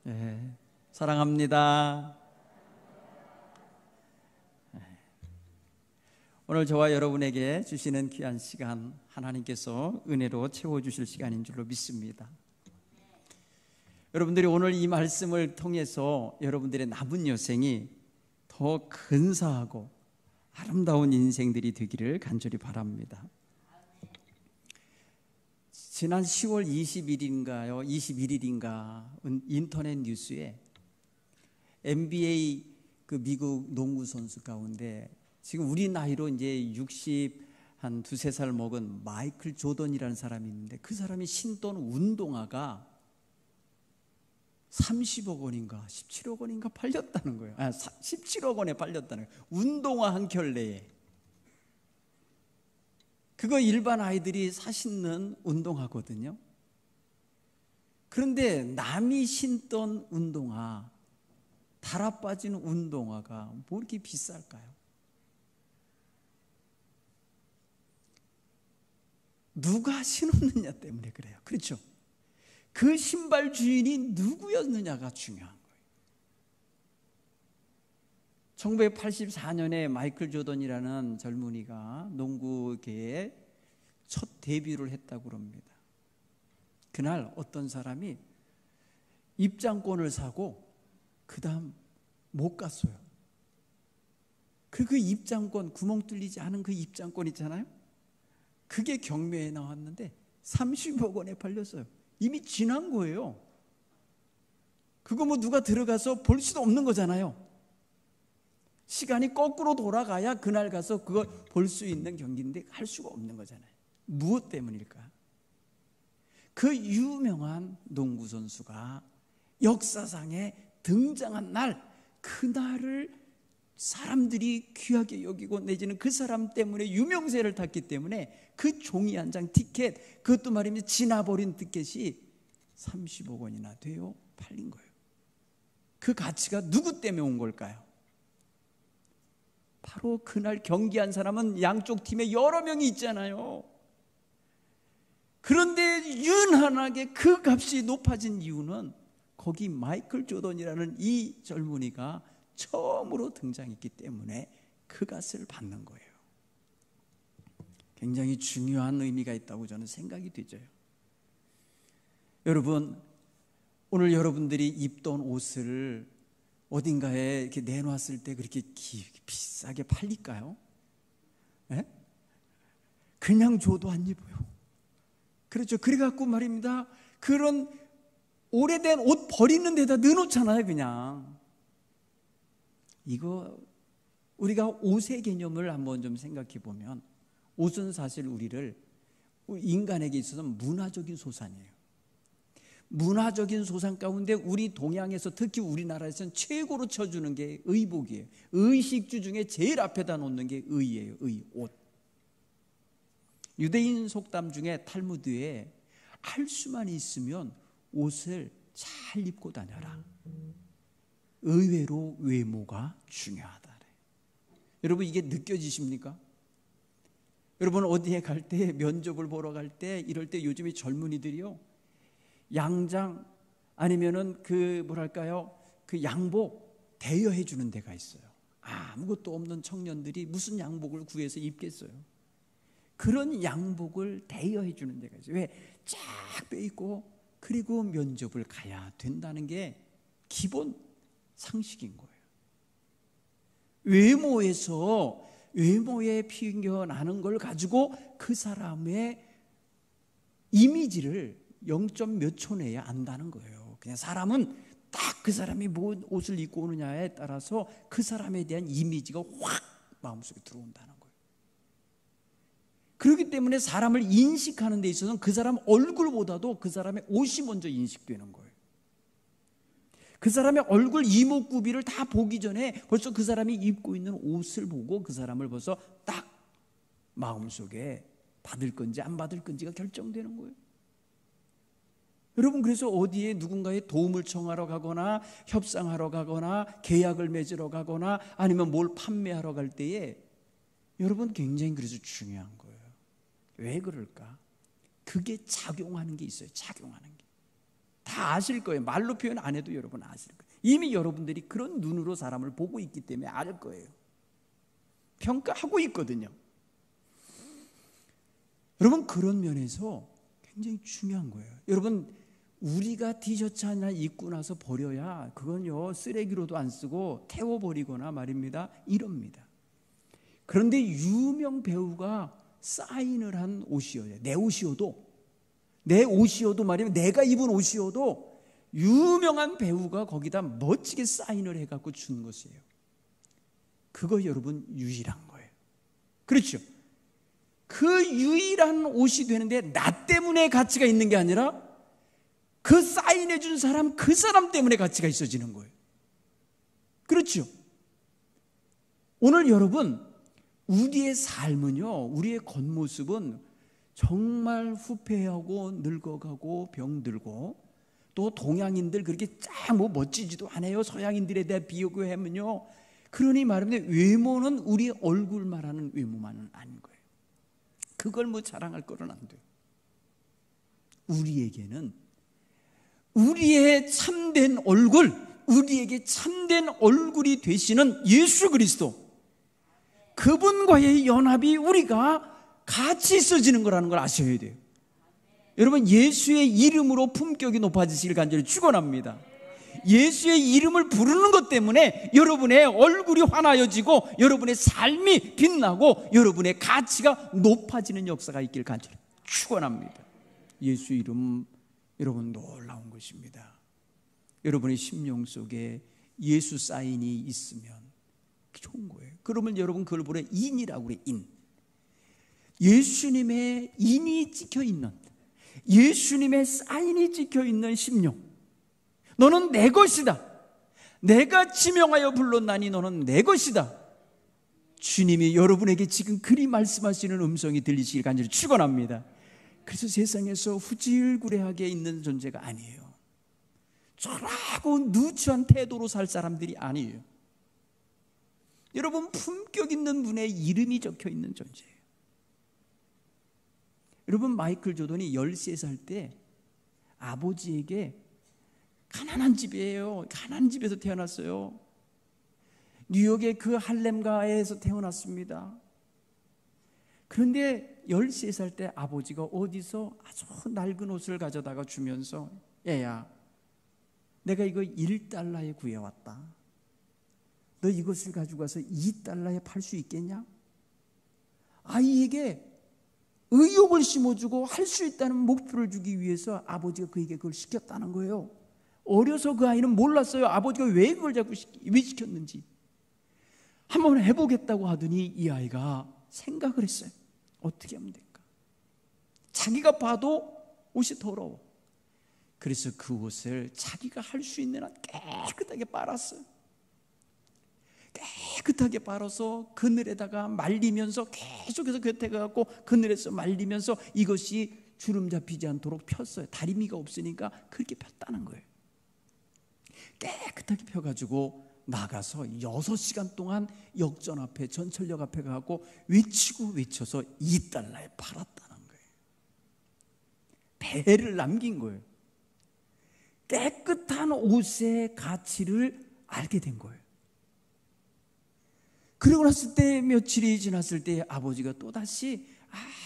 네, 사랑합니다. 오늘 저와 여러분에게 주시는 귀한 시간, 하나님께서 은혜로 채워주실 시간인 줄로 믿습니다. 여러분들이 오늘 이 말씀을 통해서 여러분들의 남은 여생이 더 근사하고 아름다운 인생들이 되기를 간절히 바랍니다. 지난 10월 20일인가요? 21일인가 인터넷 뉴스에 NBA 그 미국 농구 선수 가운데 지금 우리 나이로 이제 한 두세 살 먹은 마이클 조던이라는 사람이 있는데, 그 사람이 신던 운동화가 30억 원인가 17억 원인가 팔렸다는 거예요. 17억 원에 팔렸다는 거예요. 운동화 한 켤레에. 그거 일반 아이들이 사 신는 운동화거든요. 그런데 남이 신던 운동화, 달아빠진 운동화가 뭐 이렇게 비쌀까요? 누가 신었느냐 때문에 그래요. 그렇죠? 그 신발 주인이 누구였느냐가 중요한 거예요. 1984년에 마이클 조던이라는 젊은이가 농구계에 첫 데뷔를 했다고 합니다. 그날 어떤 사람이 입장권을 사고 그 다음 못 갔어요. 그 입장권, 구멍 뚫리지 않은 그 입장권 있잖아요. 그게 경매에 나왔는데 30억 원에 팔렸어요. 이미 지난 거예요. 그거 뭐 누가 들어가서 볼 수도 없는 거잖아요. 시간이 거꾸로 돌아가야 그날 가서 그걸 볼 수 있는 경기인데 할 수가 없는 거잖아요. 무엇 때문일까? 그 유명한 농구 선수가 역사상에 등장한 날, 그날을 사람들이 귀하게 여기고 내지는 그 사람 때문에 유명세를 탔기 때문에 그 종이 한 장 티켓, 그것도 말입니다. 지나버린 티켓이 30억 원이나 돼요. 팔린 거예요. 그 가치가 누구 때문에 온 걸까요? 바로 그날 경기한 사람은 양쪽 팀에 여러 명이 있잖아요. 그런데 유난하게 그 값이 높아진 이유는 거기 마이클 조던이라는 이 젊은이가 처음으로 등장했기 때문에 그 값을 받는 거예요. 굉장히 중요한 의미가 있다고 저는 생각이 되죠. 여러분, 오늘 여러분들이 입던 옷을 어딘가에 이렇게 내놨을 때 그렇게 비싸게 팔릴까요? 네? 그냥 줘도 안 입어요. 그렇죠. 그래갖고 말입니다. 그런 오래된 옷 버리는 데다 넣어놓잖아요, 그냥. 이거 우리가 옷의 개념을 한번 좀 생각해 보면, 옷은 사실 우리를, 인간에게 있어서는 문화적인 소산이에요. 문화적인 소산 가운데 우리 동양에서, 특히 우리나라에서는 최고로 쳐주는 게 의복이에요. 의식주 중에 제일 앞에다 놓는 게 의예요. 옷. 유대인 속담 중에 탈무드에 할 수만 있으면 옷을 잘 입고 다녀라. 의외로 외모가 중요하다. 여러분, 이게 느껴지십니까? 여러분, 어디에 갈 때, 면접을 보러 갈 때, 이럴 때 요즘에 젊은이들이요, 양장 아니면은 그 양복 대여해 주는 데가 있어요. 아무것도 없는 청년들이 무슨 양복을 구해서 입겠어요? 그런 양복을 대여해 주는 데가 있어요. 왜? 쫙 빼입고 그리고 면접을 가야 된다는 게 기본 상식인 거예요. 외모에 피어나는 걸 가지고 그 사람의 이미지를 0점 몇 초 내에 안다는 거예요. 그냥 사람은 딱 그 사람이 뭔 옷을 입고 오느냐에 따라서 그 사람에 대한 이미지가 확 마음속에 들어온다는 거예요. 그렇기 때문에 사람을 인식하는 데 있어서는 그 사람 얼굴보다도 그 사람의 옷이 먼저 인식되는 거예요. 그 사람의 얼굴 이목구비를 다 보기 전에 벌써 그 사람이 입고 있는 옷을 보고 그 사람을 벌써 딱 마음속에 받을 건지 안 받을 건지가 결정되는 거예요. 여러분, 그래서 어디에 누군가의 도움을 청하러 가거나 협상하러 가거나 계약을 맺으러 가거나 아니면 뭘 판매하러 갈 때에 여러분, 굉장히 그래서 중요한 거예요. 왜 그럴까? 그게 작용하는 게 있어요. 작용하는 게. 다 아실 거예요. 말로 표현 안 해도 여러분 아실 거예요. 이미 여러분들이 그런 눈으로 사람을 보고 있기 때문에 알 거예요. 평가하고 있거든요. 여러분, 그런 면에서 굉장히 중요한 거예요. 여러분, 우리가 티셔츠 하나 입고 나서 버려야 그건요 쓰레기로도 안 쓰고 태워버리거나 말입니다. 이럽니다. 그런데 유명 배우가 사인을 한 옷이어요. 내 옷이어도 말이면 내가 입은 옷이어도 유명한 배우가 거기다 멋지게 사인을 해갖고 준 것이에요. 그거 여러분 유일한 거예요. 그렇죠? 그 유일한 옷이 되는데 나 때문에 가치가 있는 게 아니라 그 사인해 준 사람, 그 사람 때문에 가치가 있어지는 거예요. 그렇죠? 오늘 여러분, 우리의 삶은요, 우리의 겉모습은 정말 후패하고 늙어가고 병들고, 또 동양인들 그렇게 쫙 뭐 멋지지도 않아요. 서양인들에 대해 비교하면요. 그러니 말하면 외모는 우리 얼굴 말하는 외모만은 아닌 거예요. 그걸 뭐 자랑할 거는 안 돼요. 우리에게는 우리의 참된 얼굴, 우리에게 참된 얼굴이 되시는 예수 그리스도, 그분과의 연합이 우리가 같이 있어지는 거라는 걸 아셔야 돼요. 여러분, 예수의 이름으로 품격이 높아지시길 간절히 축원합니다. 예수의 이름을 부르는 것 때문에 여러분의 얼굴이 환하여지고 여러분의 삶이 빛나고 여러분의 가치가 높아지는 역사가 있길 간절히 축원합니다. 예수 이름, 여러분, 놀라운 것입니다. 여러분의 심령 속에 예수 사인이 있으면 좋은 거예요. 그러면 여러분 그걸 보래 인이라고 그래. 인. 예수님의 인이 찍혀있는, 예수님의 사인이 찍혀있는 심령. 너는 내 것이다. 내가 지명하여 불렀나니 너는 내 것이다. 주님이 여러분에게 지금 그리 말씀하시는 음성이 들리시길 간절히 축원합니다. 그래서 세상에서 후질구레하게 있는 존재가 아니에요. 저라고 누추한 태도로 살 사람들이 아니에요. 여러분, 품격 있는 분의 이름이 적혀 있는 존재예요. 여러분, 마이클 조던이 13살 때 아버지에게, 가난한 집이에요. 가난한 집에서 태어났어요. 뉴욕의 그 할렘가에서 태어났습니다. 그런데 13살 때 아버지가 어디서 아주 낡은 옷을 가져다가 주면서, 얘야, 내가 이거 1달러에 구해왔다. 너 이것을 가지고 가서 2달러에 팔 수 있겠냐? 아이에게 의욕을 심어주고 할 수 있다는 목표를 주기 위해서 아버지가 그에게 그걸 시켰다는 거예요. 어려서 그 아이는 몰랐어요. 아버지가 왜 그걸 자꾸 왜 시켰는지. 한번 해보겠다고 하더니 이 아이가 생각을 했어요. 어떻게 하면 될까? 자기가 봐도 옷이 더러워. 그래서 그 옷을 자기가 할 수 있는 한 깨끗하게 빨았어요. 깨끗하게 빨아서 그늘에다가 말리면서 계속해서 곁에 가고 그늘에서 말리면서 이것이 주름 잡히지 않도록 폈어요. 다리미가 없으니까 그렇게 폈다는 거예요. 깨끗하게 펴가지고 나가서 6시간 동안 역전 앞에, 전철역 앞에 가고 외치고 외쳐서 2달러에 팔았다는 거예요. 배를 남긴 거예요. 깨끗한 옷의 가치를 알게 된 거예요. 그러고 났을 때, 며칠이 지났을 때 아버지가 또다시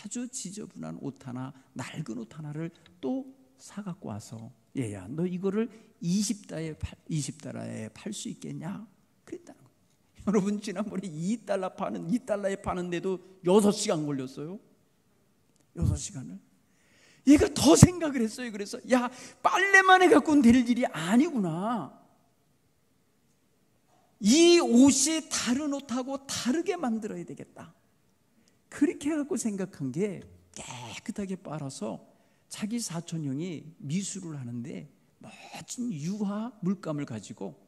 아주 지저분한 옷 하나, 낡은 옷 하나를 또 사갖고 와서, 얘야, 너 이거를 20달러에 팔 수 있겠냐? 그랬다는 거예요. 여러분, 지난번에 2달러에 파는데도 6시간 걸렸어요. 6시간을. 얘가 더 생각을 했어요. 그래서, 야, 빨래만 해갖고는 될 일이 아니구나. 이 옷이 다른 옷하고 다르게 만들어야 되겠다. 그렇게 해갖고 생각한 게, 깨끗하게 빨아서 자기 사촌형이 미술을 하는데 멋진 유화 물감을 가지고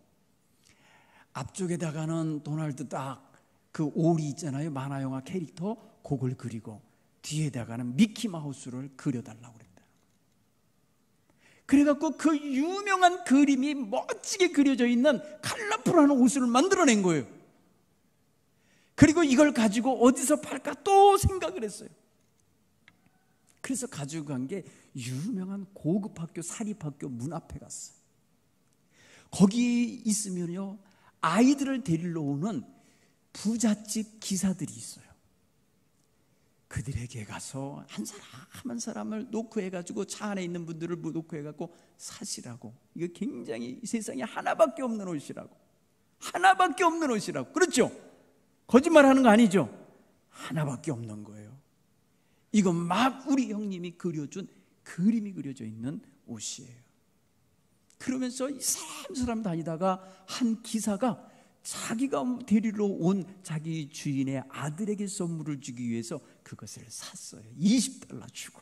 앞쪽에다가는 도널드 딱 그 오리 있잖아요. 만화영화 캐릭터, 그걸 그리고 뒤에다가는 미키마우스를 그려달라고 그랬다. 그래갖고 그 유명한 그림이 멋지게 그려져 있는 컬러풀한 옷을 만들어낸 거예요. 그리고 이걸 가지고 어디서 팔까 또 생각을 했어요. 그래서 가지고 간 게 유명한 고급 학교, 사립학교 문 앞에 갔어요. 거기 있으면요, 아이들을 데리러 오는 부잣집 기사들이 있어요. 그들에게 가서 한 사람 한 사람을 놓고 해가지고 차 안에 있는 분들을 놓고 해갖고 사시라고. 이거 굉장히 세상에 하나밖에 없는 옷이라고. 하나밖에 없는 옷이라고. 그렇죠? 거짓말하는 거 아니죠? 하나밖에 없는 거예요. 이건 막 우리 형님이 그려준 그림이 그려져 있는 옷이에요. 그러면서 이 사람 다니다가 한 기사가 자기가 데리러 온 자기 주인의 아들에게 선물을 주기 위해서 그것을 샀어요. 20달러 주고.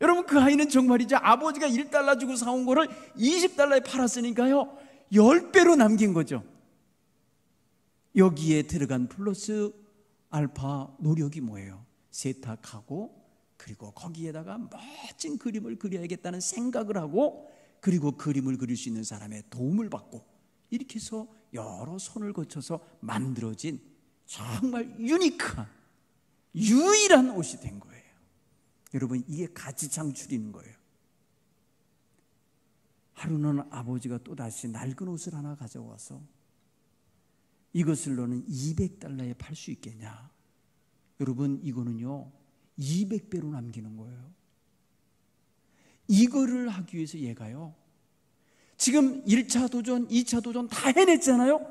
여러분, 그 아이는 정말이죠, 아버지가 1달러 주고 사온 거를 20달러에 팔았으니까요 10배로 남긴 거죠. 여기에 들어간 플러스 알파 노력이 뭐예요? 세탁하고, 그리고 거기에다가 멋진 그림을 그려야겠다는 생각을 하고, 그리고 그림을 그릴 수 있는 사람의 도움을 받고, 이렇게 해서 여러 손을 거쳐서 만들어진 정말 유니크한, 유일한 옷이 된 거예요. 여러분, 이게 가치 창출인 거예요. 하루는 아버지가 또다시 낡은 옷을 하나 가져와서 이것을 너는 200달러에 팔 수 있겠냐? 여러분, 이거는요 200배로 남기는 거예요. 이거를 하기 위해서 얘가요, 지금 1차 도전, 2차 도전 다 해냈잖아요.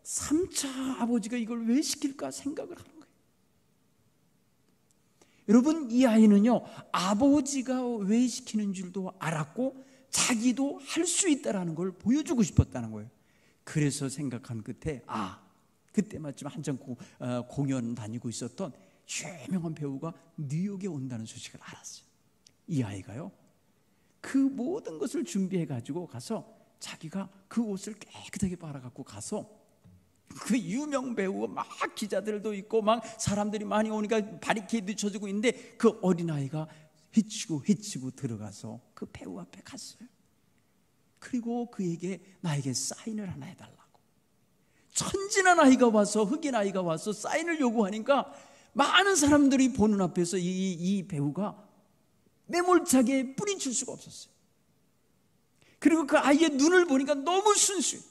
3차 아버지가 이걸 왜 시킬까 생각을 하는 거예요. 여러분, 이 아이는요 아버지가 왜 시키는 줄도 알았고 자기도 할 수 있다는 걸 보여주고 싶었다는 거예요. 그래서 생각한 끝에, 그때 마침 한참 공연 다니고 있었던 유명한 배우가 뉴욕에 온다는 소식을 알았어요. 이 아이가요 그 모든 것을 준비해 가지고 가서 자기가 그 옷을 깨끗하게 빨아갖고 가서 그 유명 배우 막 기자들도 있고 막 사람들이 많이 오니까 바리케이드 쳐주고 있는데 그 어린아이가 헤치고 들어가서 그 배우 앞에 갔어요. 그리고 그에게 나에게 사인을 하나 해달라고. 천진한 아이가 와서, 흑인 아이가 와서 사인을 요구하니까 많은 사람들이 보는 앞에서 이 배우가 매몰차게 뿌리칠 수가 없었어요. 그리고 그 아이의 눈을 보니까 너무 순수해.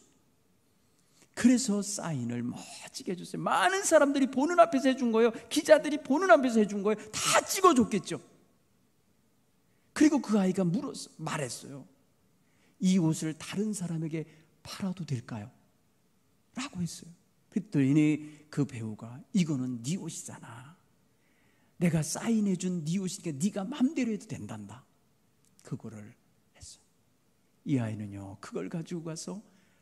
그래서 사인을 멋지게 해줬어요. 많은 사람들이 보는 앞에서 해준 거예요. 기자들이 보는 앞에서 해준 거예요. 다 찍어줬겠죠. 그리고 그 아이가 말했어요. 이 옷을 다른 사람에게 팔아도 될까요? 라고 했어요. 그랬더니 그 배우가, 이거는 네 옷이잖아. 내가 사인해준 네 옷이니까 네가 마음대로 해도 된단다. 그거를 했어요. 이 아이는요 그걸 가지고 가서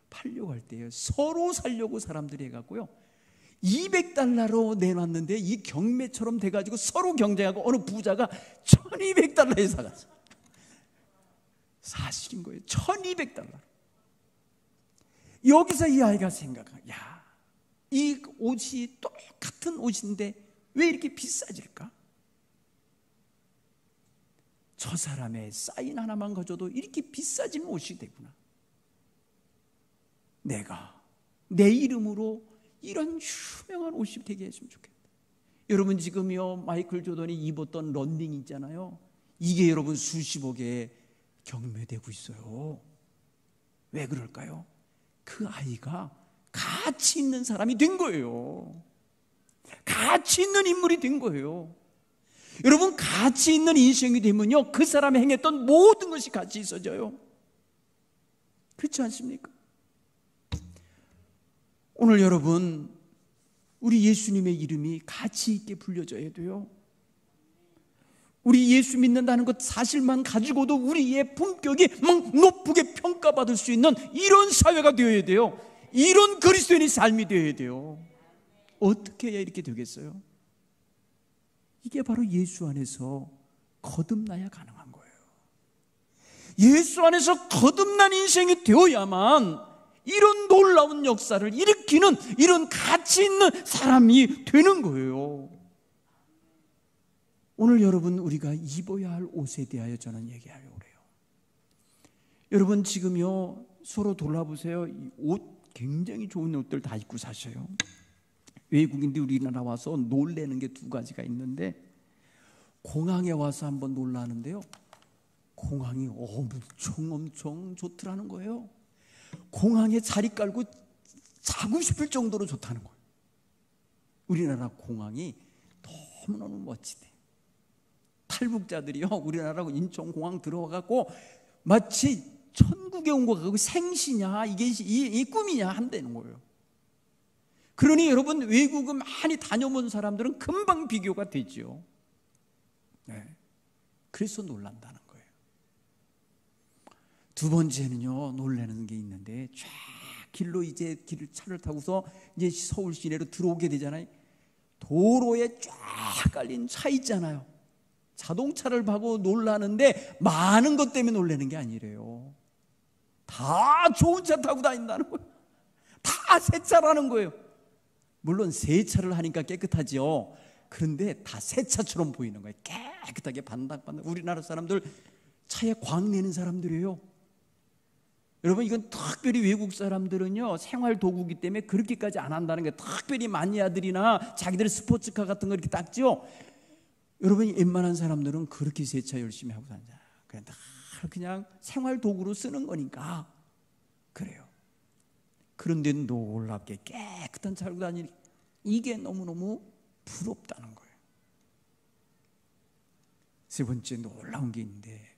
팔려고 할 때요 서로 살려고 사람들이 해갖고요 200달러로 내놨는데 이 경매처럼 돼가지고 서로 경쟁하고 어느 부자가 1200달러에 사갔어요. 사실인 거예요. 1200달러. 여기서 이 아이가 생각한, 이 옷이 똑같은 옷인데 왜 이렇게 비싸질까? 저 사람의 사인 하나만 가져도 이렇게 비싸진 옷이 되구나. 내가 내 이름으로 이런 유명한 옷이 되게 했으면 좋겠다. 여러분, 지금요 마이클 조던이 입었던 런닝 있잖아요. 이게 여러분 수십억에 경매되고 있어요. 왜 그럴까요? 그 아이가 가치 있는 사람이 된 거예요. 가치 있는 인물이 된 거예요. 여러분, 가치 있는 인생이 되면요 그 사람이 행했던 모든 것이 가치 있어져요. 그렇지 않습니까? 오늘 여러분, 우리 예수님의 이름이 가치 있게 불려져야 돼요. 우리 예수 믿는다는 것 사실만 가지고도 우리의 품격이 막 높게 평가받을 수 있는 이런 사회가 되어야 돼요. 이런 그리스도인의 삶이 되어야 돼요. 어떻게 해야 이렇게 되겠어요? 이게 바로 예수 안에서 거듭나야 가능한 거예요. 예수 안에서 거듭난 인생이 되어야만 이런 놀라운 역사를 일으키는 이런 가치 있는 사람이 되는 거예요. 오늘 여러분, 우리가 입어야 할 옷에 대하여 저는 얘기하려고 그래요. 여러분, 지금요 서로 돌아보세요. 이 옷 굉장히 좋은 옷들 다 입고 사셔요. 외국인들이 우리나라 와서 놀래는 게 두 가지가 있는데, 공항에 와서 한번 놀라는데요, 공항이 엄청 좋더라는 거예요. 공항에 자리 깔고 자고 싶을 정도로 좋다는 거예요. 우리나라 공항이 너무너무 멋지대. 탈북자들이요, 우리나라 인천공항 들어와갖고 마치 천국에 온 것 같고, 생시냐 이게 이 꿈이냐 한다는 거예요. 그러니 여러분, 외국을 많이 다녀본 사람들은 금방 비교가 되죠. 네. 그래서 놀란다는 거예요. 두 번째는요, 놀라는 게 있는데, 쫙 길로 이제 차를 타고서 이제 서울 시내로 들어오게 되잖아요. 도로에 쫙 깔린 차 있잖아요. 자동차를 보고 놀라는데 많은 것 때문에 놀라는 게 아니래요. 다 좋은 차 타고 다닌다는 거예요. 다 새 차라는 거예요. 물론 새 차를 하니까 깨끗하지요. 그런데 다 새 차처럼 보이는 거예요. 깨끗하게 반짝반짝. 우리나라 사람들 차에 광 내는 사람들이에요. 여러분, 이건 특별히 외국 사람들은요, 생활 도구기 때문에 그렇게까지 안 한다는 거예요. 특별히 마니아들이나 자기들 스포츠카 같은 거 이렇게 닦죠. 여러분, 웬만한 사람들은 그렇게 세차 열심히 하고 다니잖아요. 그냥 생활 도구로 쓰는 거니까 그래요. 그런데 놀랍게 깨끗한 차를 다니니 이게 너무너무 부럽다는 거예요. 세 번째 놀라운 게 있는데,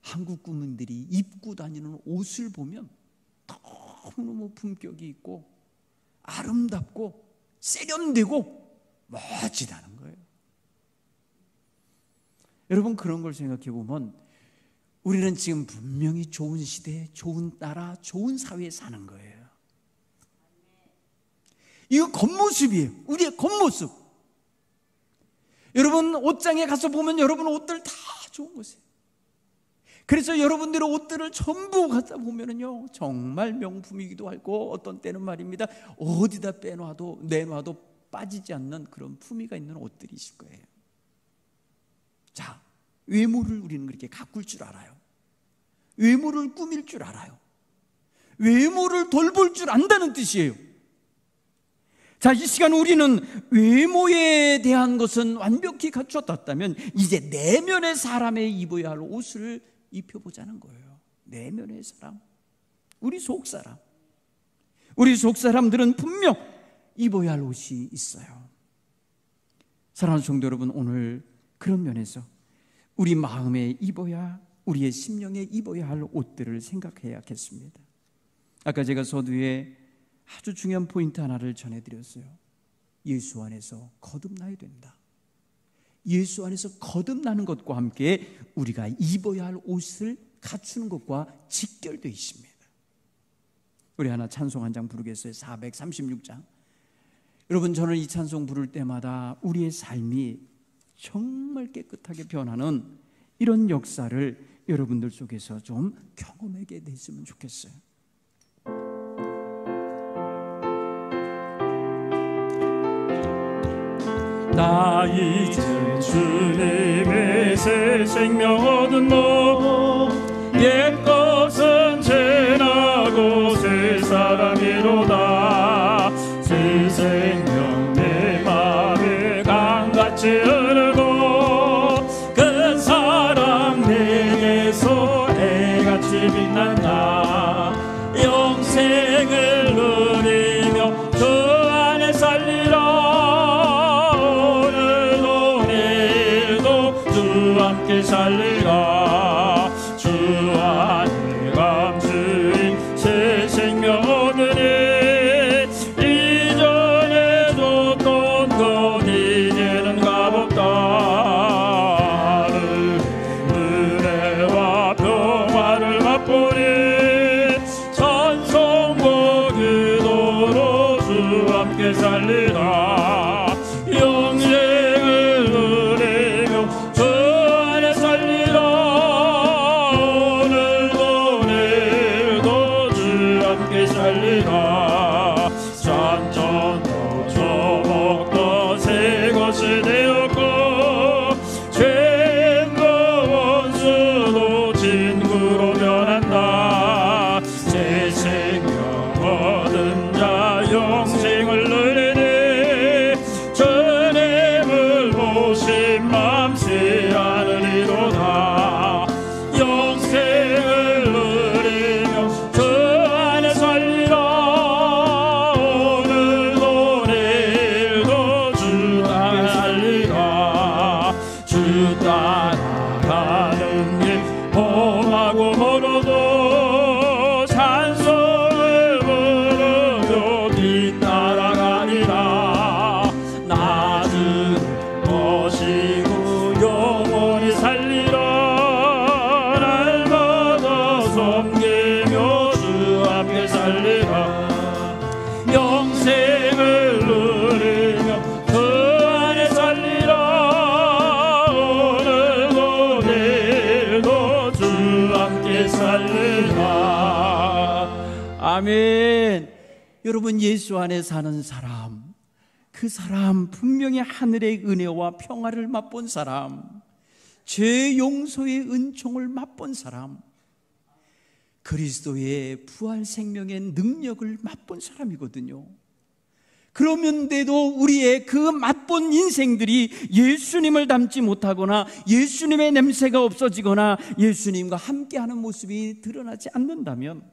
한국 국민들이 입고 다니는 옷을 보면 너무너무 품격이 있고 아름답고 세련되고 멋지다는 거예요. 여러분, 그런 걸 생각해 보면 우리는 지금 분명히 좋은 시대, 좋은 나라, 좋은 사회에 사는 거예요. 이거 겉모습이에요. 우리의 겉모습. 여러분, 옷장에 가서 보면 여러분 옷들 다 좋은 것이에요. 그래서 여러분들의 옷들을 전부 갖다 보면은요, 정말 명품이기도 하고, 어떤 때는 말입니다, 어디다 내놔도 빠지지 않는 그런 품위가 있는 옷들이 있을 거예요. 자, 외모를 우리는 그렇게 가꿀 줄 알아요. 외모를 꾸밀 줄 알아요. 외모를 돌볼 줄 안다는 뜻이에요. 자, 이 시간 우리는 외모에 대한 것은 완벽히 갖추었다면 이제 내면의 사람에 입어야 할 옷을 입혀보자는 거예요. 내면의 사람, 우리 속사람. 우리 속사람들은 분명 입어야 할 옷이 있어요. 사랑하는 성도 여러분, 오늘 그런 면에서 우리 마음에 입어야, 우리의 심령에 입어야 할 옷들을 생각해야겠습니다. 아까 제가 서두에 아주 중요한 포인트 하나를 전해드렸어요. 예수 안에서 거듭나야 된다. 예수 안에서 거듭나는 것과 함께 우리가 입어야 할 옷을 갖추는 것과 직결되어 있습니다. 우리 하나 찬송 한 장 부르겠어요. 436장. 여러분, 저는 이 찬송 부를 때마다 우리의 삶이 정말 깨끗하게 변하는 이런 역사를 여러분들 속에서 좀 경험하게 됐으면 좋겠어요. 나 이제 주님의 새 생명 얻은 너, 옛것은 지나고 새 사람이로다. 새 생명 내 맘에 강같이 흐르고 그 사랑 내게서 애같이 빛난다. 영생을 누리며 주 안에 살리라. 함께 살리라. 주 안에 감수인 새 생명 얻으니 이전에 줬던 것 이제는 값없다. 은혜와 평화를 맛보니 찬송과 기도로 주 함께 살리라. 영생을 누리며 산천도 조목도 새 것이 되었고 죄인도 원수도 친구로 변한다. 새 생명 얻은 자 영생을 누리니 주님을 보신 맘 새 살리라. 영생을 누리며 그 안에 살리라. 오늘도 내일도 주 함께 살리라. 아멘. 여러분, 예수 안에 사는 사람, 그 사람 분명히 하늘의 은혜와 평화를 맛본 사람, 죄 용서의 은총을 맛본 사람, 그리스도의 부활 생명의 능력을 맛본 사람이거든요. 그러면데도 우리의 그 맛본 인생들이 예수님을 닮지 못하거나 예수님의 냄새가 없어지거나 예수님과 함께하는 모습이 드러나지 않는다면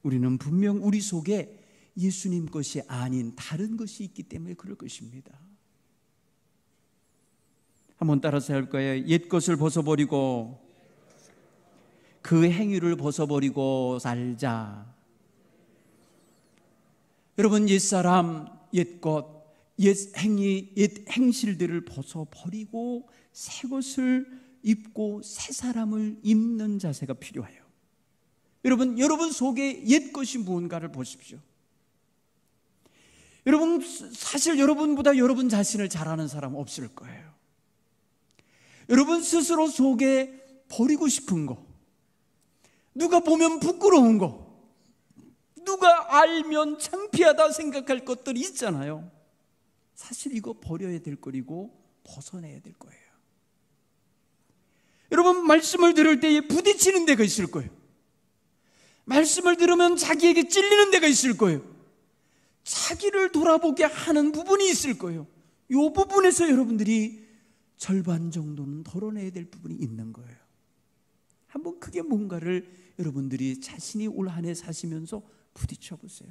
우리는 분명 우리 속에 예수님 것이 아닌 다른 것이 있기 때문에 그럴 것입니다. 한번 따라서 할 거예요. 옛 것을 벗어버리고 그 행위를 벗어버리고 살자. 여러분, 옛사람, 옛것, 옛 행위, 옛 행실들을 벗어버리고 새 것을 입고 새 사람을 입는 자세가 필요해요. 여러분 속에 옛 것이 무언가를 보십시오. 여러분, 사실 여러분보다 여러분 자신을 잘 아는 사람 없을 거예요. 여러분 스스로 속에 버리고 싶은 거, 누가 보면 부끄러운 거, 누가 알면 창피하다 생각할 것들이 있잖아요. 사실 이거 버려야 될 거리고 벗어내야 될 거예요. 여러분, 말씀을 들을 때에 부딪히는 데가 있을 거예요. 말씀을 들으면 자기에게 찔리는 데가 있을 거예요. 자기를 돌아보게 하는 부분이 있을 거예요. 이 부분에서 여러분들이 절반 정도는 덜어내야 될 부분이 있는 거예요. 한번 그게 뭔가를 여러분들이 자신이 올 한 해 사시면서 부딪혀 보세요.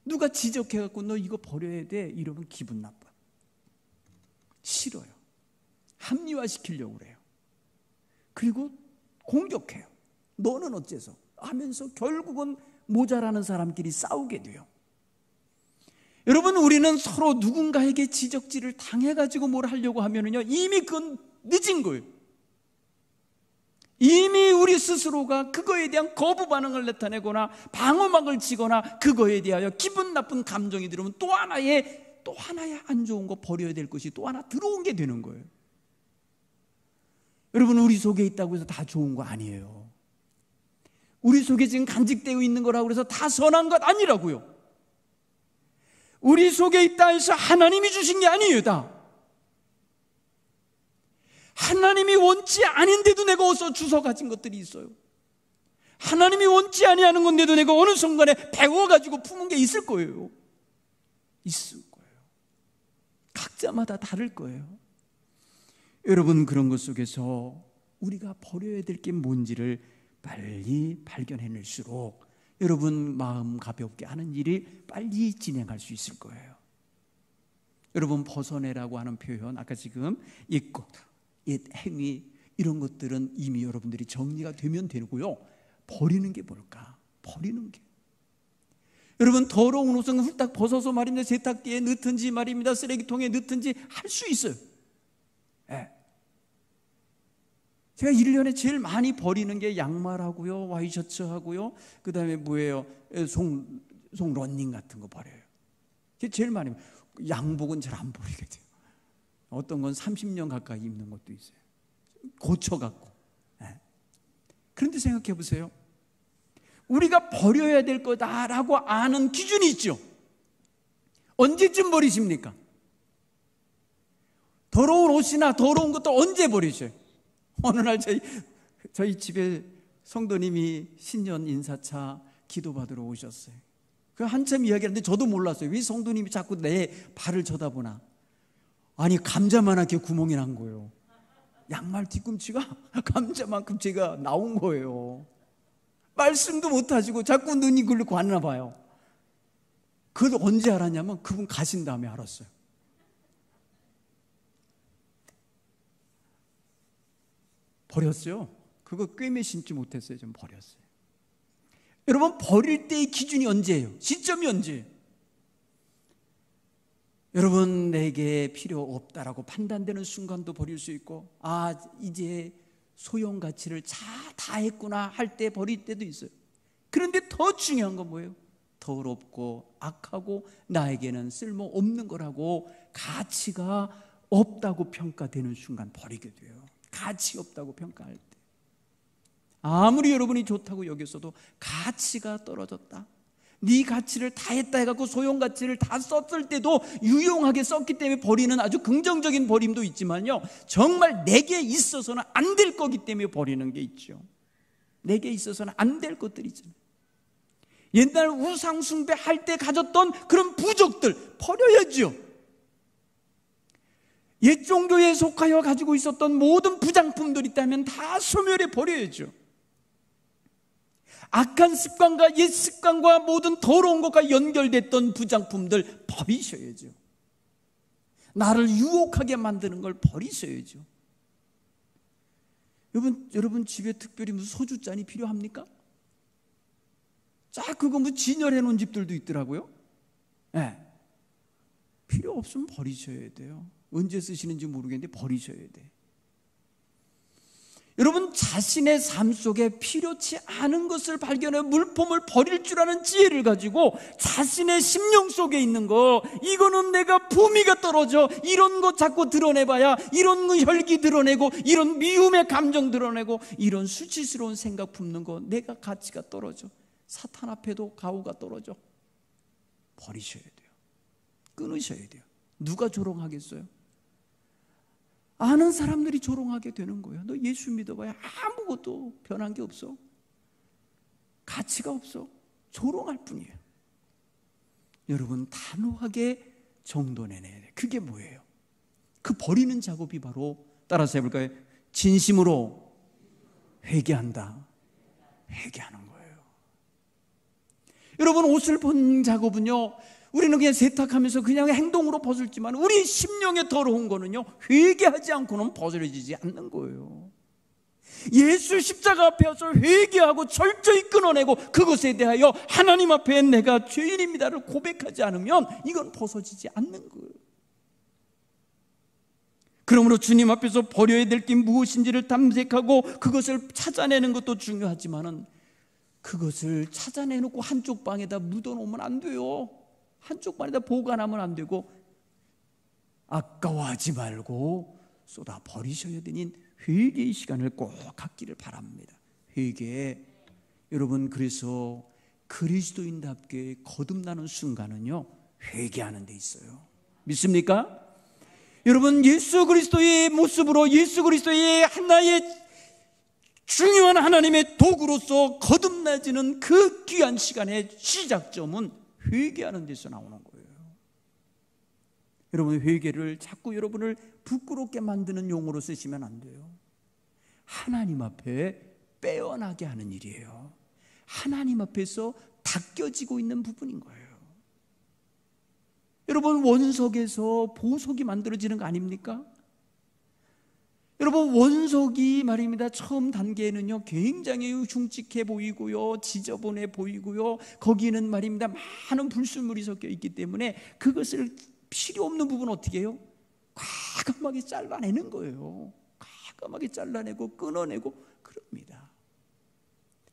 누가 지적해갖고 너 이거 버려야 돼 이러면 기분 나빠. 싫어요. 합리화시키려고 그래요. 그리고 공격해요. 너는 어째서 하면서 결국은 모자라는 사람끼리 싸우게 돼요. 여러분, 우리는 서로 누군가에게 지적질을 당해가지고 뭘 하려고 하면은요, 이미 그건 늦은 거예요. 이미 우리 스스로가 그거에 대한 거부 반응을 나타내거나 방어막을 치거나 그거에 대하여 기분 나쁜 감정이 들으면 또 하나의 안 좋은 거 버려야 될 것이 또 하나 들어온 게 되는 거예요. 여러분, 우리 속에 있다고 해서 다 좋은 거 아니에요. 우리 속에 지금 간직되어 있는 거라고 해서 다 선한 것 아니라고요. 우리 속에 있다 해서 하나님이 주신 게 아니에요. 다 하나님이 원치 않은데도 내가 어디서 주워 가진 것들이 있어요. 하나님이 원치 아니하는 건데도 내가 어느 순간에 배워가지고 품은 게 있을 거예요. 있을 거예요. 각자마다 다를 거예요. 여러분, 그런 것 속에서 우리가 버려야 될 게 뭔지를 빨리 발견해낼수록 여러분 마음 가볍게 하는 일이 빨리 진행할 수 있을 거예요. 여러분, 벗어내라고 하는 표현, 아까 지금 옛것, 옛 행위, 이런 것들은 이미 여러분들이 정리가 되면 되고요. 버리는 게 뭘까? 버리는 게, 여러분, 더러운 옷은 훌딱 벗어서 말입니다. 세탁기에 넣든지 말입니다, 쓰레기통에 넣든지 할 수 있어요. 네. 제가 1년에 제일 많이 버리는 게 양말하고요, 와이셔츠하고요, 그 다음에 뭐예요, 송 런닝 같은 거 버려요. 그게 제일 많이. 양복은 잘 안 버리게 돼요. 어떤 건 30년 가까이 입는 것도 있어요. 고쳐갖고. 네. 그런데 생각해 보세요. 우리가 버려야 될 거다라고 아는 기준이 있죠. 언제쯤 버리십니까? 더러운 옷이나 더러운 것도 언제 버리셔요? 어느 날 저희 집에 성도님이 신년 인사차 기도받으러 오셨어요. 그 한참 이야기하는데 저도 몰랐어요. 왜 성도님이 자꾸 내 발을 쳐다보나. 아니, 감자만하게 구멍이 난 거예요. 양말 뒤꿈치가 감자만큼 제가 나온 거예요. 말씀도 못하시고 자꾸 눈이 글로 갔나 봐요. 그걸 언제 알았냐면 그분 가신 다음에 알았어요. 버렸어요. 그거 꿰매 신지 못했어요. 좀 버렸어요. 여러분, 버릴 때의 기준이 언제예요? 시점이 언제예요? 여러분, 내게 필요 없다라고 판단되는 순간도 버릴 수 있고, 이제 소용 가치를 다 했구나 할 때 버릴 때도 있어요. 그런데 더 중요한 건 뭐예요? 더럽고 악하고 나에게는 쓸모없는 거라고 가치가 없다고 평가되는 순간 버리게 돼요. 가치 없다고 평가할 때, 아무리 여러분이 좋다고 여겼어도 가치가 떨어졌다, 네 가치를 다 했다 해갖고 소용가치를 다 썼을 때도 유용하게 썼기 때문에 버리는 아주 긍정적인 버림도 있지만요, 정말 내게 있어서는 안 될 거기 때문에 버리는 게 있죠. 내게 있어서는 안 될 것들이 있잖아요. 옛날 우상 숭배할 때 가졌던 그런 부족들 버려야죠. 옛 종교에 속하여 가지고 있었던 모든 부장품들이 있다면 다 소멸해 버려야죠. 악한 습관과 옛 습관과 모든 더러운 것과 연결됐던 부장품들 버리셔야죠. 나를 유혹하게 만드는 걸 버리셔야죠. 여러분 집에 특별히 무슨 소주잔이 필요합니까? 자, 그거 뭐 진열해 놓은 집들도 있더라고요. 네. 필요 없으면 버리셔야 돼요. 언제 쓰시는지 모르겠는데 버리셔야 돼. 여러분, 자신의 삶 속에 필요치 않은 것을 발견해 물품을 버릴 줄 아는 지혜를 가지고 자신의 심령 속에 있는 거, 이거는 내가 품위가 떨어져, 이런 거 자꾸 드러내봐야 이런 거 혈기 드러내고 이런 미움의 감정 드러내고 이런 수치스러운 생각 품는 거 내가 가치가 떨어져, 사탄 앞에도 가오가 떨어져. 버리셔야 돼요. 끊으셔야 돼요. 누가 조롱하겠어요? 아는 사람들이 조롱하게 되는 거예요. 너 예수 믿어봐야 아무것도 변한 게 없어, 가치가 없어, 조롱할 뿐이에요. 여러분, 단호하게 정돈해내야 돼요. 그게 뭐예요? 그 버리는 작업이 바로, 따라서 해볼까요? 진심으로 회개한다. 회개하는 거예요. 여러분, 옷을 본 작업은요, 우리는 그냥 세탁하면서 그냥 행동으로 벗을지만 우리 심령에 더러운 거는요, 회개하지 않고는 벗어지지 않는 거예요. 예수 십자가 앞에 와서 회개하고 철저히 끊어내고 그것에 대하여 하나님 앞에 내가 죄인입니다를 고백하지 않으면 이건 벗어지지 않는 거예요. 그러므로 주님 앞에서 버려야 될 게 무엇인지를 탐색하고 그것을 찾아내는 것도 중요하지만은 그것을 찾아내놓고 한쪽 방에다 묻어놓으면 안 돼요. 한쪽 방에다 보관하면 안 되고 아까워하지 말고 쏟아 버리셔야 되는 회개의 시간을 꼭 갖기를 바랍니다. 회개. 여러분, 그래서 그리스도인답게 거듭나는 순간은요, 회개하는 데 있어요. 믿습니까? 여러분, 예수 그리스도의 모습으로 예수 그리스도의 하나의 중요한 하나님의 도구로서 거듭나지는 그 귀한 시간의 시작점은 회개하는 데서 나오는 거예요. 여러분, 회개를 자꾸 여러분을 부끄럽게 만드는 용어로 쓰시면 안 돼요. 하나님 앞에 빼어나게 하는 일이에요. 하나님 앞에서 닦여지고 있는 부분인 거예요. 여러분, 원석에서 보석이 만들어지는 거 아닙니까? 여러분, 원석이 말입니다, 처음 단계에는요 굉장히 흉측해 보이고요, 지저분해 보이고요, 거기는 말입니다 많은 불순물이 섞여 있기 때문에 그것을 필요 없는 부분 어떻게 해요? 과감하게 잘라내는 거예요. 과감하게 잘라내고 끊어내고 그럽니다.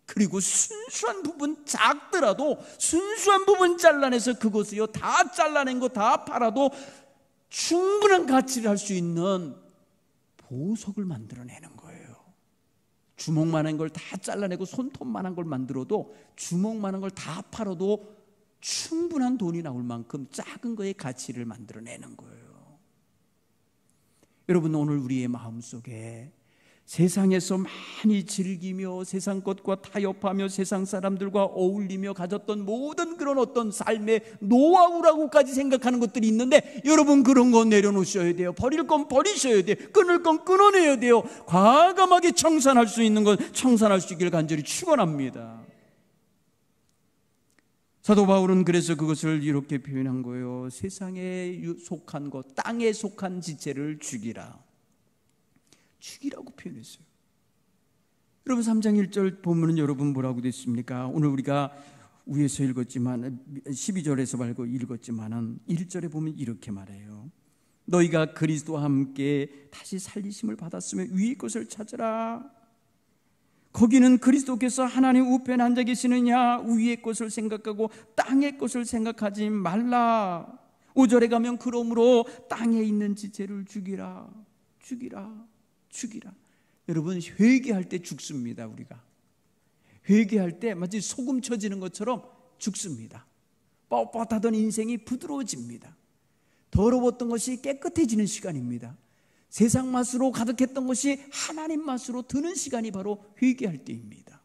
그리고 순수한 부분, 작더라도 순수한 부분 잘라내서 그것을요 다 잘라낸 거 다 팔아도 충분한 가치를 할 수 있는 보석을 만들어내는 거예요. 주먹만한 걸 다 잘라내고 손톱만한 걸 만들어도, 주먹만한 걸 다 팔아도 충분한 돈이 나올 만큼 작은 거의 가치를 만들어내는 거예요. 여러분, 오늘 우리의 마음속에 세상에서 많이 즐기며 세상 것과 타협하며 세상 사람들과 어울리며 가졌던 모든 그런 어떤 삶의 노하우라고까지 생각하는 것들이 있는데, 여러분, 그런 거 내려놓으셔야 돼요. 버릴 건 버리셔야 돼요. 끊을 건 끊어내야 돼요. 과감하게 청산할 수 있는 건 청산할 수 있기를 간절히 축원합니다. 사도 바울은 그래서 그것을 이렇게 표현한 거예요. 세상에 속한 것, 땅에 속한 지체를 죽이라. 죽이라고 표현했어요. 여러분, 3장 1절 보면은 여러분 뭐라고 됐습니까? 오늘 우리가 위에서 읽었지만 12절에서 말고 읽었지만은 1절에 보면 이렇게 말해요. 너희가 그리스도와 함께 다시 살리심을 받았으면 위의 것을 찾으라. 거기는 그리스도께서 하나님 우편에 앉아 계시느냐, 위의 것을 생각하고 땅의 것을 생각하지 말라. 5절에 가면 그러므로 땅에 있는 지체를 죽이라. 여러분, 회개할 때 죽습니다. 우리가 회개할 때 마치 소금 쳐지는 것처럼 죽습니다. 뻣뻣하던 인생이 부드러워집니다. 더러웠던 것이 깨끗해지는 시간입니다. 세상 맛으로 가득했던 것이 하나님 맛으로 드는 시간이 바로 회개할 때입니다.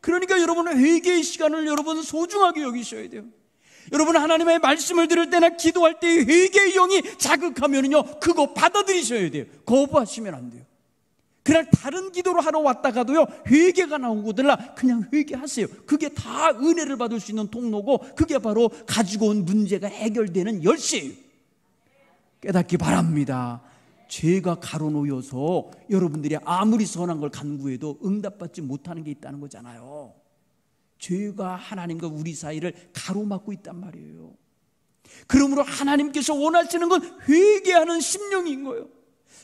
그러니까 여러분은 회개의 시간을 여러분 소중하게 여기셔야 돼요. 여러분, 하나님의 말씀을 들을 때나 기도할 때 회개의 영이 자극하면요, 그거 받아들이셔야 돼요. 거부하시면 안 돼요. 그날 다른 기도를 하러 왔다가도요, 회개가 나오거든요, 그냥 회개하세요. 그게 다 은혜를 받을 수 있는 통로고, 그게 바로 가지고 온 문제가 해결되는 열쇠예요. 깨닫기 바랍니다. 죄가 가로놓여서 여러분들이 아무리 선한 걸 간구해도 응답받지 못하는 게 있다는 거잖아요. 죄가 하나님과 우리 사이를 가로막고 있단 말이에요. 그러므로 하나님께서 원하시는 건 회개하는 심령인 거예요.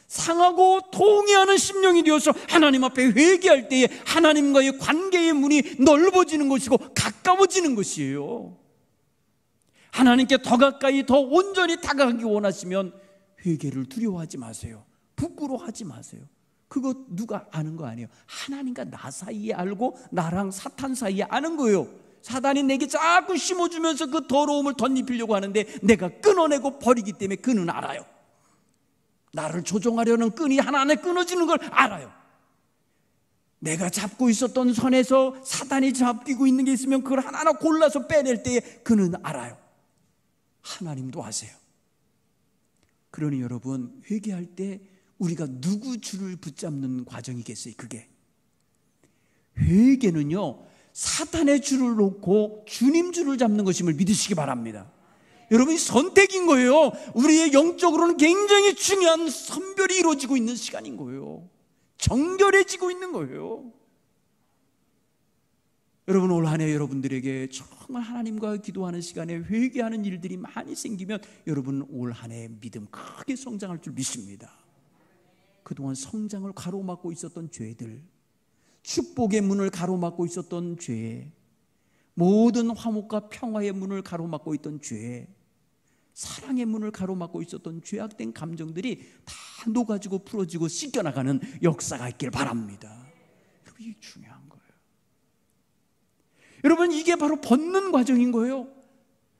상하고 통회하는 심령이 되어서 하나님 앞에 회개할 때에 하나님과의 관계의 문이 넓어지는 것이고 가까워지는 것이에요. 하나님께 더 가까이 더 온전히 다가가기 원하시면 회개를 두려워하지 마세요. 부끄러워하지 마세요. 그거 누가 아는 거 아니에요. 하나님과 나 사이에 알고 나랑 사탄 사이에 아는 거예요. 사단이 내게 자꾸 심어주면서 그 더러움을 덧입히려고 하는데 내가 끊어내고 버리기 때문에 그는 알아요. 나를 조종하려는 끈이 하나하나 끊어지는 걸 알아요. 내가 잡고 있었던 선에서 사단이 잡히고 있는 게 있으면 그걸 하나하나 골라서 빼낼 때에 그는 알아요. 하나님도 아세요. 그러니 여러분, 회개할 때 우리가 누구 줄을 붙잡는 과정이겠어요? 그게 회개는요, 사탄의 줄을 놓고 주님 줄을 잡는 것임을 믿으시기 바랍니다. 여러분이 선택인 거예요. 우리의 영적으로는 굉장히 중요한 선별이 이루어지고 있는 시간인 거예요. 정결해지고 있는 거예요. 여러분, 올 한 해 여러분들에게 정말 하나님과 기도하는 시간에 회개하는 일들이 많이 생기면 여러분 올 한 해 믿음 크게 성장할 줄 믿습니다. 그동안 성장을 가로막고 있었던 죄들, 축복의 문을 가로막고 있었던 죄, 모든 화목과 평화의 문을 가로막고 있던 죄, 사랑의 문을 가로막고 있었던 죄악된 감정들이 다 녹아지고 풀어지고 씻겨나가는 역사가 있길 바랍니다. 이게 중요한 거예요. 여러분, 이게 바로 벗는 과정인 거예요.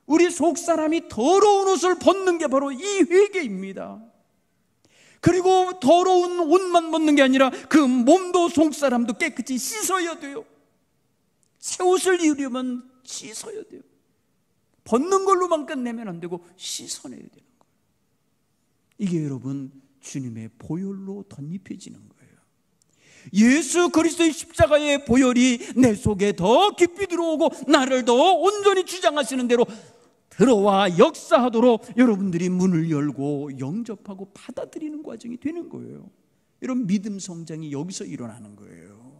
우리 속사람이 더러운 옷을 벗는 게 바로 이 회개입니다. 그리고 더러운 옷만 벗는 게 아니라 그 몸도 속사람도 깨끗이 씻어야 돼요. 새 옷을 입으려면 씻어야 돼요. 벗는 걸로만 끝내면 안 되고 씻어내야 되는 거예요. 이게 여러분 주님의 보혈로 덧입혀지는 거예요. 예수 그리스도의 십자가의 보혈이 내 속에 더 깊이 들어오고 나를 더 온전히 주장하시는 대로 들어와 역사하도록 여러분들이 문을 열고 영접하고 받아들이는 과정이 되는 거예요. 이런 믿음 성장이 여기서 일어나는 거예요.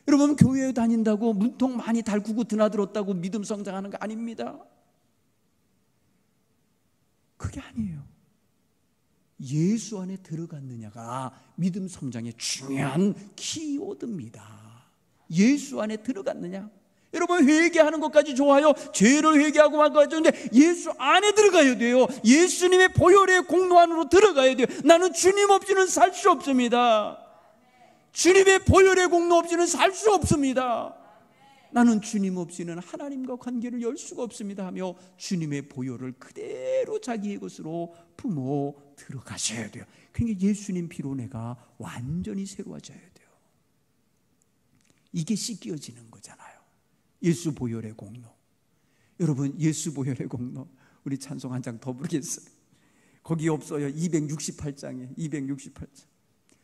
여러분, 교회에 다닌다고 문통 많이 달구고 드나들었다고 믿음 성장하는 거 아닙니다. 그게 아니에요. 예수 안에 들어갔느냐가 믿음 성장의 중요한 키워드입니다. 예수 안에 들어갔느냐. 여러분, 회개하는 것까지 좋아요. 죄를 회개하고 말 것까지 좋은데 예수 안에 들어가야 돼요. 예수님의 보혈의 공로 안으로 들어가야 돼요. 나는 주님 없이는 살 수 없습니다. 주님의 보혈의 공로 없이는 살 수 없습니다. 나는 주님 없이는 하나님과 관계를 열 수가 없습니다 하며 주님의 보혈을 그대로 자기의 것으로 품어 들어가셔야 돼요. 그러니까 예수님 피로 내가 완전히 새로워져야 돼요. 이게 씻겨지는 거잖아요. 예수 보혈의 공로. 여러분, 예수 보혈의 공로, 우리 찬송 한 장 더 부르겠어요. 거기 없어요. 268장에 268장.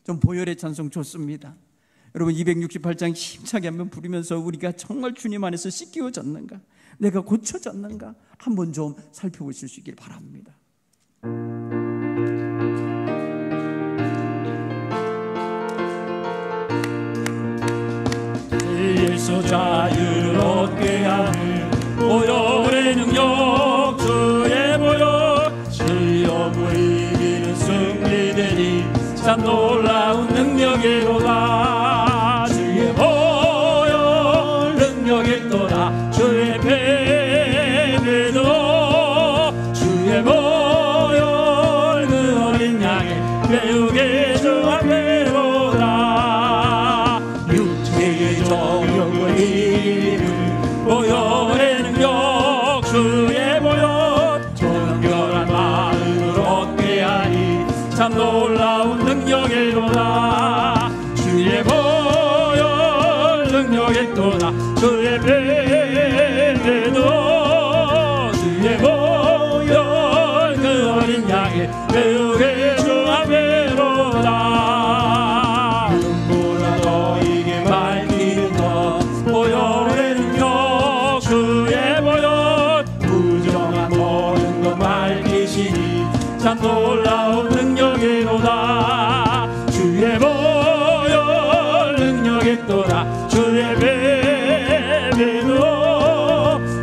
좀 보혈의 찬송 좋습니다. 여러분, 268장 힘차게 한번 부르면서 우리가 정말 주님 안에서 씻겨졌는가, 내가 고쳐졌는가 한번 좀 살펴보실 수 있길 바랍니다. 예수 자유롭게 하는 보혈의 능력, 주의 보혈 시험을 이기는 승리되니 참 놀라운 능력이로다. 능력있도다. 주의 배배도 주의 보혈 그 어린 양의 배우게 주 앞에로다. 육체의 정욕을 이기는 보혈의 능력 주의 보혈 정결한 마음을 얻게 하니 참 놀라운 능력이로다. 주의 보혈 능력있도다. 주의 배배도 주의 보혈 그 어린 양의 배우게 주 앞에로다. 눈보라 너에게 밝히는 것 보혈의 능력 주의 보혈 부정한 모든 것 밝히시니 참 놀라운 능력이로다. 주의 보혈 능력있도다. 주의 배배도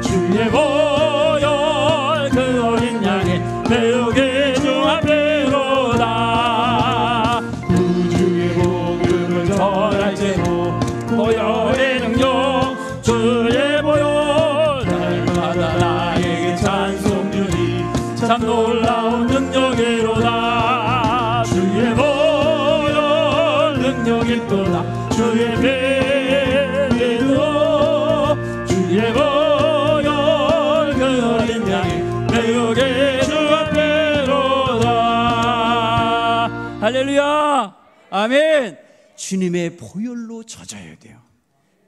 주의 보혈 그 어린 양의 배우게 주 앞에로다. 우주의 복음을 전할지로 보혈의 능력 주의 보혈 날마다 나에게 찬송 주니 참 놀라운 능력이로다. 주의 보혈 능력있도다. 주의 배배도 주의 보혈 그 어린 양의 배우게 주 앞에로다. 할렐루야, 아멘. 주님의 보혈로 젖어야 돼요.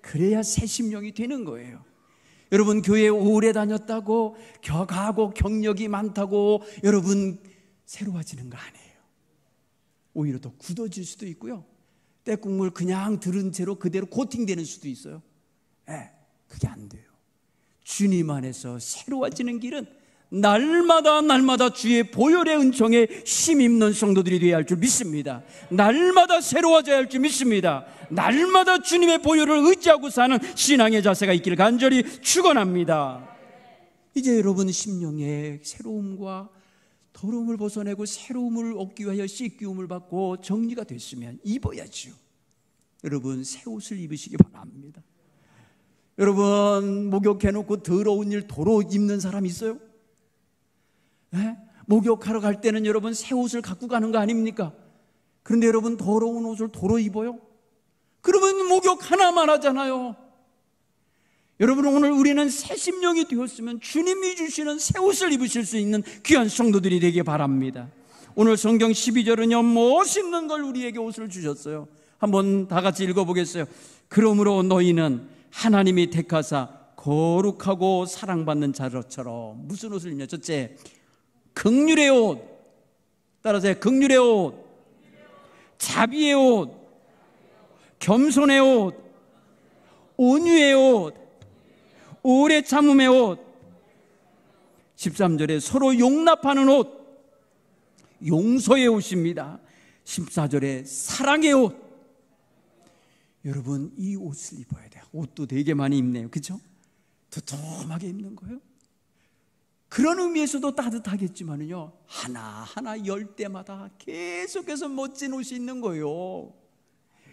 그래야 새 심령이 되는 거예요. 여러분 교회 오래 다녔다고 격하고 경력이 많다고 여러분 새로워지는 거 아니에요. 오히려 더 굳어질 수도 있고요. 때국물 그냥 들은 채로 그대로 코팅되는 수도 있어요. 그게 안 돼요. 주님 안에서 새로워지는 길은 날마다 주의 보혈의 은총에 힘입는 성도들이 되어야 할 줄 믿습니다. 날마다 새로워져야 할 줄 믿습니다. 날마다 주님의 보혈을 의지하고 사는 신앙의 자세가 있기를 간절히 축원합니다. 이제 여러분 심령의 새로움과 더러움을 벗어내고 새로움을 얻기 위하여 씻기움을 받고 정리가 됐으면 입어야죠. 여러분 새 옷을 입으시기 바랍니다. 여러분 목욕해놓고 더러운 일 도로 입는 사람 있어요? 목욕하러 갈 때는 여러분 새 옷을 갖고 가는 거 아닙니까? 그런데 여러분 더러운 옷을 도로 입어요? 그러면 목욕 하나만 하잖아요. 여러분 오늘 우리는 새 심령이 되었으면 주님이 주시는 새 옷을 입으실 수 있는 귀한 성도들이 되기 바랍니다. 오늘 성경 12절은요 멋있는 걸 우리에게 옷을 주셨어요. 한번 다 같이 읽어보겠어요. 그러므로 너희는 하나님이 택하사 거룩하고 사랑받는 자로처럼 무슨 옷을 입냐? 첫째, 긍휼의 옷. 따라서 긍휼의 옷, 자비의 옷, 겸손의 옷, 온유의 옷, 오래 참음의 옷. 13절에 서로 용납하는 옷, 용서의 옷입니다. 14절에 사랑의 옷. 여러분 이 옷을 입어야 돼요. 옷도 되게 많이 입네요. 그렇죠? 두툼하게 입는 거예요. 그런 의미에서도 따뜻하겠지만요 하나하나 열 때마다 계속해서 멋진 옷이 있는 거예요.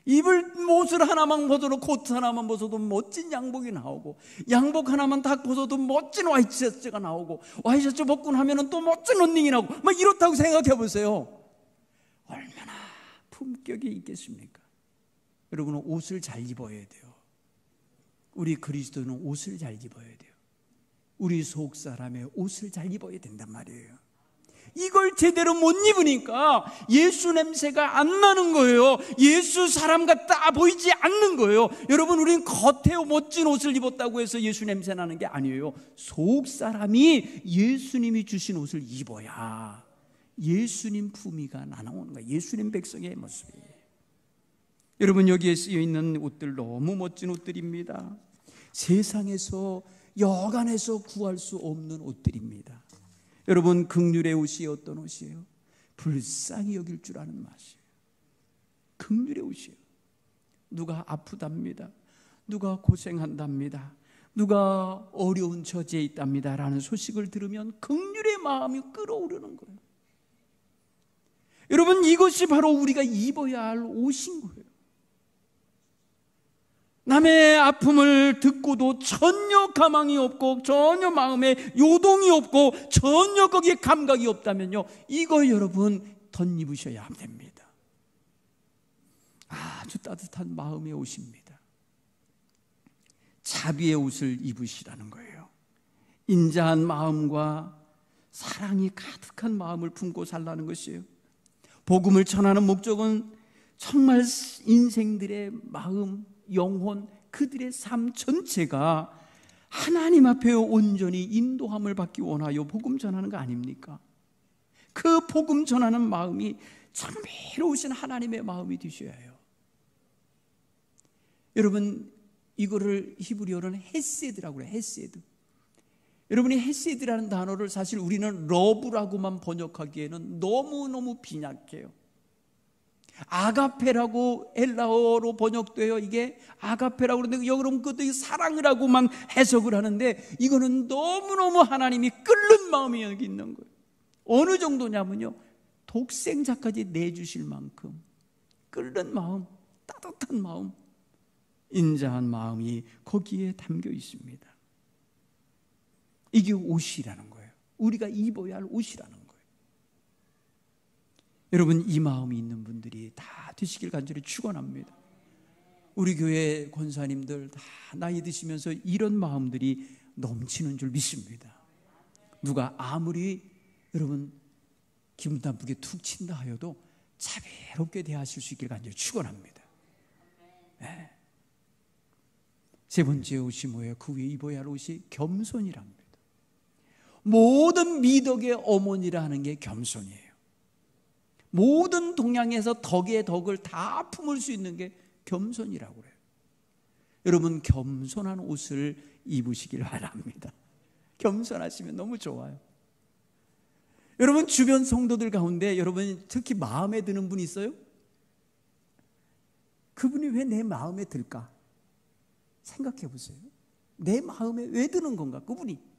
입을 옷을 하나만 벗어도 코트 하나만 벗어도 멋진 양복이 나오고 양복 하나만 딱 벗어도 멋진 와이셔츠가 나오고 와이셔츠 벗고 나면 또 멋진 런닝이 나오고 막 이렇다고 생각해 보세요. 얼마나 품격이 있겠습니까? 여러분 옷을 잘 입어야 돼요. 우리 그리스도는 옷을 잘 입어야 돼요. 우리 속 사람의 옷을 잘 입어야 된단 말이에요. 이걸 제대로 못 입으니까 예수 냄새가 안 나는 거예요. 예수 사람 같다 보이지 않는 거예요. 여러분 우리는 겉에 멋진 옷을 입었다고 해서 예수 냄새 나는 게 아니에요. 속 사람이 예수님이 주신 옷을 입어야 예수님 품위가 나오는 거예요. 예수님 백성의 모습이에요. 여러분 여기에 쓰여있는 옷들 너무 멋진 옷들입니다. 세상에서 여간에서 구할 수 없는 옷들입니다. 여러분 긍휼의 옷이 어떤 옷이에요? 불쌍히 여길 줄 아는 맛이에요. 긍휼의 옷이에요. 누가 아프답니다. 누가 고생한답니다. 누가 어려운 처지에 있답니다 라는 소식을 들으면 긍휼의 마음이 끓어오르는 거예요. 여러분 이것이 바로 우리가 입어야 할 옷인 거예요. 남의 아픔을 듣고도 전혀 가망이 없고 전혀 마음에 요동이 없고 전혀 거기에 감각이 없다면요, 이거 여러분 덧입으셔야 됩니다. 아주 따뜻한 마음의 옷입니다. 자비의 옷을 입으시라는 거예요. 인자한 마음과 사랑이 가득한 마음을 품고 살라는 것이에요. 복음을 전하는 목적은 정말 인생들의 마음, 영혼, 그들의 삶 전체가 하나님 앞에 온전히 인도함을 받기 원하여 복음 전하는 거 아닙니까? 그 복음 전하는 마음이 참회로우신 하나님의 마음이 되셔야 해요. 여러분, 이거를 히브리어로는 헤세드라고 그래요. 헤세드. 여러분이 헤세드라는 단어를 사실 우리는 러브라고만 번역하기에는 너무너무 빈약해요. 아가페라고 헬라어로 번역돼요. 이게 아가페라고 그러는데 여러분 그것도 사랑이라고만 해석을 하는데, 이거는 너무너무 하나님이 끓는 마음이 여기 있는 거예요. 어느 정도냐면요, 독생자까지 내주실 만큼 끓는 마음, 따뜻한 마음, 인자한 마음이 거기에 담겨 있습니다. 이게 옷이라는 거예요. 우리가 입어야 할 옷이라는 거예요. 여러분, 이 마음이 있는 분들이 다 되시길 간절히 축원합니다. 우리 교회 권사님들 다 나이 드시면서 이런 마음들이 넘치는 줄 믿습니다. 누가 아무리 여러분 기분 나쁘게 툭 친다 하여도 자비롭게 대하실 수 있길 간절히 축원합니다. 네. 세 번째 옷이 뭐예요? 그 위에 입어야 할 옷이 겸손이랍니다. 모든 미덕의 어머니라 하는 게 겸손이에요. 모든 동양에서 덕의 덕을 다 품을 수 있는 게 겸손이라고 그래요. 여러분, 겸손한 옷을 입으시길 바랍니다. 겸손하시면 너무 좋아요. 여러분, 주변 성도들 가운데 여러분 특히 마음에 드는 분이 있어요? 그분이 왜 내 마음에 들까? 생각해 보세요. 내 마음에 왜 드는 건가? 그분이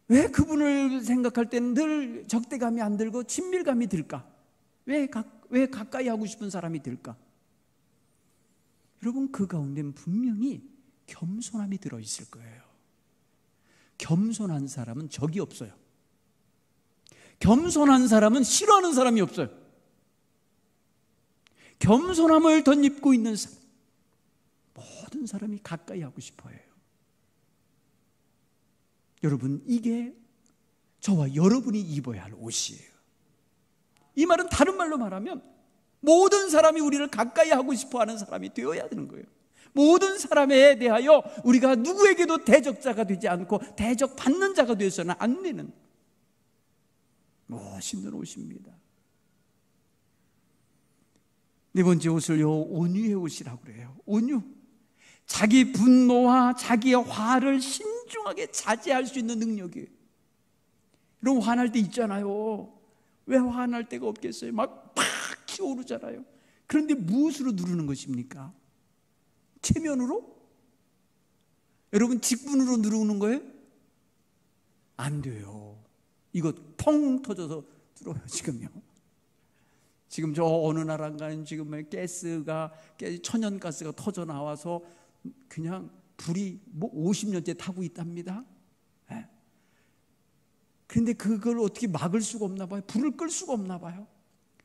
왜 그분을 생각할 때는 늘 적대감이 안 들고 친밀감이 들까? 왜 가까이 하고 싶은 사람이 들까? 여러분, 그 가운데는 분명히 겸손함이 들어있을 거예요. 겸손한 사람은 적이 없어요. 겸손한 사람은 싫어하는 사람이 없어요. 겸손함을 덧입고 있는 사람, 모든 사람이 가까이 하고 싶어 해요. 여러분, 이게 저와 여러분이 입어야 할 옷이에요. 이 말은 다른 말로 말하면 모든 사람이 우리를 가까이 하고 싶어 하는 사람이 되어야 되는 거예요. 모든 사람에 대하여 우리가 누구에게도 대적자가 되지 않고 대적받는 자가 되어서는 안 되는 멋있는 옷입니다. 네 번째 옷을요, 온유의 옷이라고 그래요. 온유. 자기 분노와 자기의 화를 신중하게 자제할 수 있는 능력이에요. 여러분, 화날 때 있잖아요. 왜 화날 때가 없겠어요? 막 기어오르잖아요. 그런데 무엇으로 누르는 것입니까? 체면으로? 여러분, 직분으로 누르는 거예요? 안 돼요. 이거 펑 터져서 들어요. 지금 저 어느 나라인가는 지금 천연가스가 터져 나와서 그냥 불이 50년째 타고 있답니다. 네. 그런데 그걸 어떻게 막을 수가 없나 봐요. 불을 끌 수가 없나 봐요.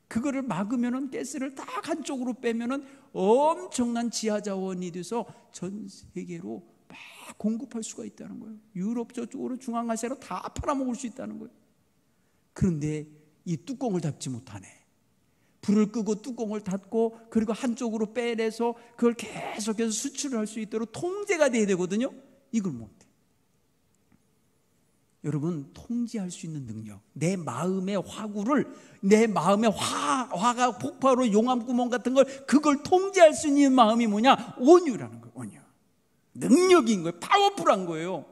그거를 막으면은 가스를 딱 한쪽으로 빼면은 엄청난 지하 자원이 돼서 전 세계로 막 공급할 수가 있다는 거예요. 유럽 저쪽으로 중앙아시아로 다 팔아먹을 수 있다는 거예요. 그런데 이 뚜껑을 닫지 못하네. 불을 끄고 뚜껑을 닫고 그리고 한쪽으로 빼내서 그걸 계속해서 수출을 할 수 있도록 통제가 돼야 되거든요. 이걸 못해. 여러분, 통제할 수 있는 능력, 내 마음의 화구를, 내 마음의 화가 폭발로 용암구멍 같은 걸, 그걸 통제할 수 있는 마음이 뭐냐? 온유라는 거예요. 온유. 능력인 거예요. 파워풀한 거예요.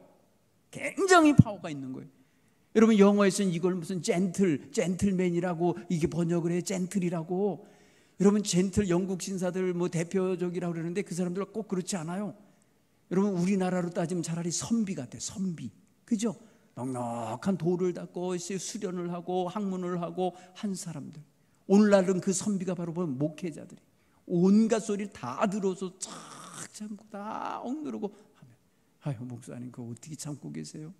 굉장히 파워가 있는 거예요. 여러분, 영어에서는 이걸 무슨 젠틀맨이라고 이게 번역을 해요. 젠틀이라고. 여러분, 젠틀 영국 신사들 대표적이라고 그러는데 그 사람들은 꼭 그렇지 않아요. 여러분, 우리나라로 따지면 차라리 선비 같아요. 선비. 그죠? 넉넉한 돌을 닦고 수련을 하고 학문을 하고 한 사람들. 오늘날은 그 선비가 바로 보면 목회자들이. 온갖 소리를 다 들어서 쫙 참고 다 억누르고 하면, 아유 목사님 그거 어떻게 참고 계세요?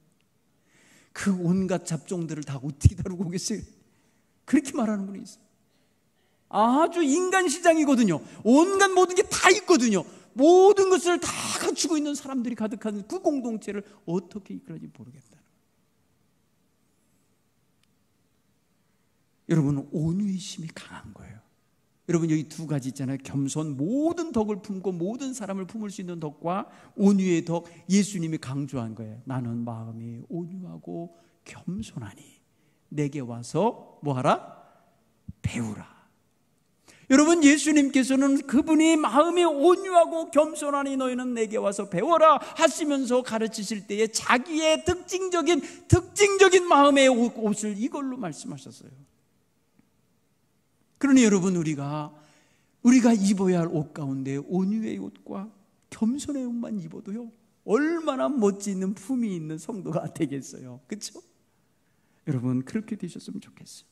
그 온갖 잡종들을 다 어떻게 다루고 계세요? 그렇게 말하는 분이 있어요. 아주 인간 시장이거든요. 온갖 모든 게 다 있거든요. 모든 것을 다 갖추고 있는 사람들이 가득한 그 공동체를 어떻게 이끌어야지 모르겠다. 여러분, 온유의 힘이 강한 거예요. 여러분, 여기 두 가지 있잖아요. 겸손, 모든 덕을 품고 모든 사람을 품을 수 있는 덕과 온유의 덕, 예수님이 강조한 거예요. 나는 마음이 온유하고 겸손하니 내게 와서 뭐하라? 배우라. 여러분, 예수님께서는 그분이 마음이 온유하고 겸손하니 너희는 내게 와서 배워라 하시면서 가르치실 때에 자기의 특징적인 마음의 옷을 이걸로 말씀하셨어요. 그러니 여러분, 우리가 입어야 할 옷 가운데 온유의 옷과 겸손의 옷만 입어도요, 얼마나 멋지 있는 품이 있는 성도가 되겠어요. 그렇죠? 여러분, 그렇게 되셨으면 좋겠어요.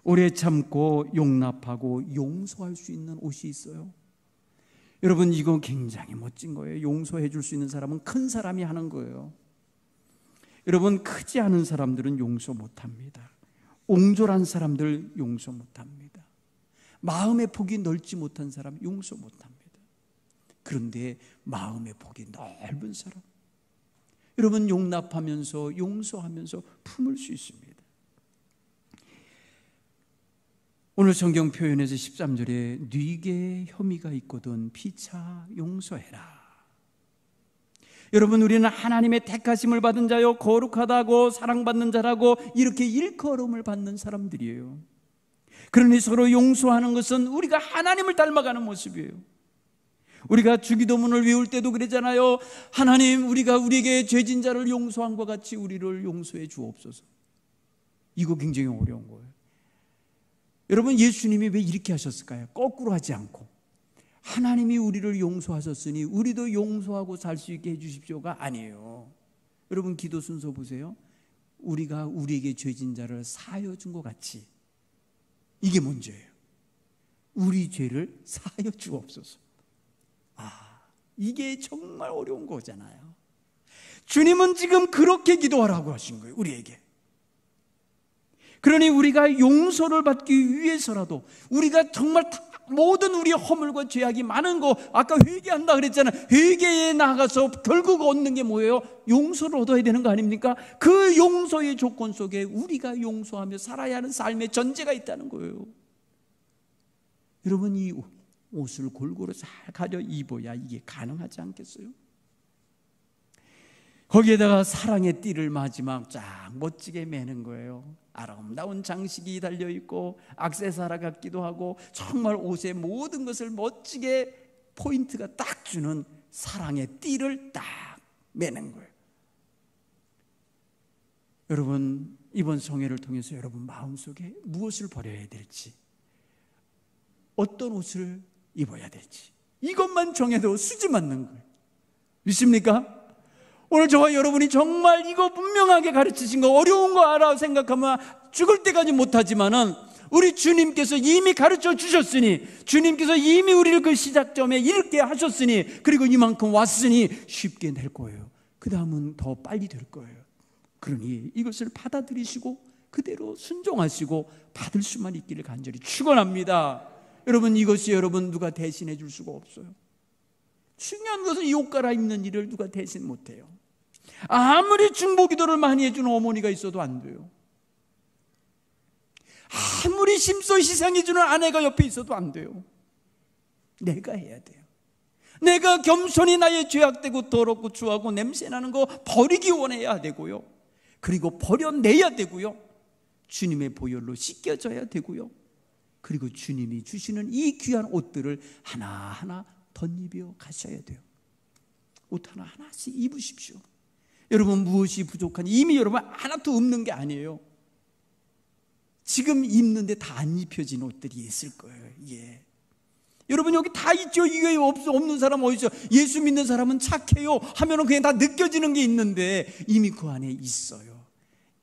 오래 참고 용납하고 용서할 수 있는 옷이 있어요. 여러분, 이거 굉장히 멋진 거예요. 용서해 줄 수 있는 사람은 큰 사람이 하는 거예요. 여러분, 크지 않은 사람들은 용서 못합니다. 옹졸한 사람들 용서 못합니다. 마음의 폭이 넓지 못한 사람 용서 못합니다. 그런데 마음의 폭이 넓은 사람, 여러분, 용납하면서 용서하면서 품을 수 있습니다. 오늘 성경 표현에서 13절에 네게 혐의가 있거든 피차 용서해라. 여러분, 우리는 하나님의 택하심을 받은 자요 거룩하다고 사랑받는 자라고 이렇게 일컬음을 받는 사람들이에요. 그러니 서로 용서하는 것은 우리가 하나님을 닮아가는 모습이에요. 우리가 주기도문을 외울 때도 그러잖아요. 하나님, 우리가 우리에게 죄진 자를 용서한 것 같이 우리를 용서해 주옵소서. 이거 굉장히 어려운 거예요. 여러분, 예수님이 왜 이렇게 하셨을까요? 거꾸로 하지 않고 하나님이 우리를 용서하셨으니 우리도 용서하고 살 수 있게 해주십시오가 아니에요. 여러분, 기도 순서 보세요. 우리가 우리에게 죄진 자를 사하여 준 것 같이, 이게 먼저예요. 우리 죄를 사하여 주옵소서. 이게 정말 어려운 거잖아요. 주님은 지금 그렇게 기도하라고 하신 거예요, 우리에게. 그러니 우리가 용서를 받기 위해서라도, 우리가 정말 모든 우리의 허물과 죄악이 많은 거, 아까 회개한다 그랬잖아요. 회개에 나가서 결국 얻는 게 뭐예요? 용서를 얻어야 되는 거 아닙니까? 그 용서의 조건 속에 우리가 용서하며 살아야 하는 삶의 전제가 있다는 거예요. 여러분, 이 옷을 골고루 잘 가려 입어야 이게 가능하지 않겠어요? 거기에다가 사랑의 띠를 마지막 쫙 멋지게 매는 거예요. 아름다운 장식이 달려있고 액세서리 같기도 하고 정말 옷의 모든 것을 멋지게 포인트가 딱 주는 사랑의 띠를 딱 매는 거예요. 여러분, 이번 성회를 통해서 여러분 마음속에 무엇을 버려야 될지, 어떤 옷을 입어야 될지 이것만 정해도 수지 맞는 거예요. 믿습니까? 오늘 저와 여러분이 정말 이거 분명하게 가르치신 거, 어려운 거 알아 생각하면 죽을 때까지 못하지만은 우리 주님께서 이미 가르쳐 주셨으니, 주님께서 이미 우리를 그 시작점에 이렇게 하셨으니, 그리고 이만큼 왔으니 쉽게 낼 거예요. 그 다음은 더 빨리 될 거예요. 그러니 이것을 받아들이시고 그대로 순종하시고 받을 수만 있기를 간절히 축원합니다. 여러분, 이것이 여러분 누가 대신해 줄 수가 없어요. 중요한 것은 이 옷 갈아입는 일을 누가 대신 못해요. 아무리 중보기도를 많이 해주는 어머니가 있어도 안 돼요. 아무리 심소 희생해주는 아내가 옆에 있어도 안 돼요. 내가 해야 돼요. 내가 겸손히 나의 죄악되고 더럽고 추하고 냄새나는 거 버리기 원해야 되고요. 그리고 버려내야 되고요. 주님의 보혈로 씻겨져야 되고요. 그리고 주님이 주시는 이 귀한 옷들을 하나하나 덧입어 가셔야 돼요. 옷 하나하나씩 입으십시오. 여러분, 무엇이 부족한지 이미 여러분 하나도 없는 게 아니에요. 지금 입는데 다 안 입혀진 옷들이 있을 거예요. 예. 여러분, 여기 다 있죠. 이게 없는 사람 어디 있어요? 예수 믿는 사람은 착해요 하면은 그냥 다 느껴지는 게 있는데 이미 그 안에 있어요.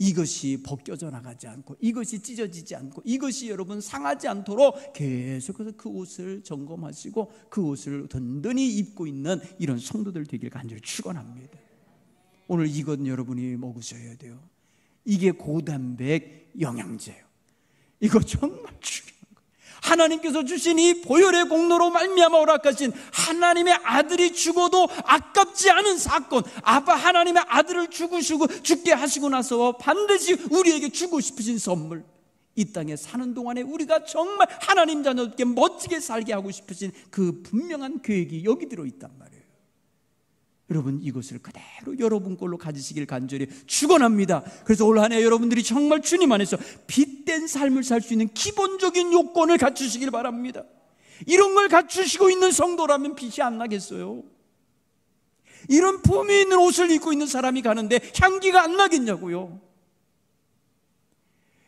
이것이 벗겨져 나가지 않고, 이것이 찢어지지 않고, 이것이 여러분 상하지 않도록 계속해서 그 옷을 점검하시고 그 옷을 든든히 입고 있는 이런 성도들 되길 간절히 축원합니다. 오늘 이것 여러분이 먹으셔야 돼요. 이게 고단백 영양제예요. 이거 정말 중요한 거예요. 하나님께서 주신 이 보혈의 공로로 말미암아 허락하신 하나님의 아들이 죽어도 아깝지 않은 사건, 아빠 하나님의 아들을 죽게 하시고 나서 반드시 우리에게 주고 싶으신 선물, 이 땅에 사는 동안에 우리가 정말 하나님 자녀들께 멋지게 살게 하고 싶으신 그 분명한 계획이 여기 들어있단 말이에요. 여러분 이것을 그대로 여러분 걸로 가지시길 간절히 축원합니다. 그래서 올 한 해 여러분들이 정말 주님 안에서 빛된 삶을 살 수 있는 기본적인 요건을 갖추시길 바랍니다. 이런 걸 갖추시고 있는 성도라면 빛이 안 나겠어요? 이런 품위 있는 옷을 입고 있는 사람이 가는데 향기가 안 나겠냐고요?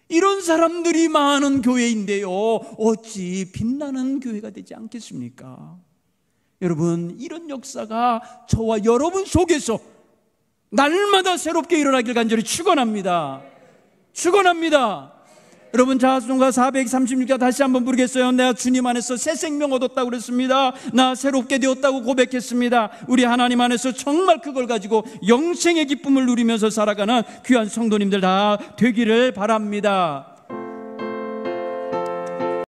이런 사람들이 많은 교회인데요, 어찌 빛나는 교회가 되지 않겠습니까? 여러분 이런 역사가 저와 여러분 속에서 날마다 새롭게 일어나길 간절히 축원합니다. 축원합니다. 여러분 자颂가 436자 다시 한번 부르겠어요. 내가 주님 안에서 새 생명 얻었다고 그랬습니다. 나 새롭게 되었다고 고백했습니다. 우리 하나님 안에서 정말 그걸 가지고 영생의 기쁨을 누리면서 살아가는 귀한 성도님들 다 되기를 바랍니다.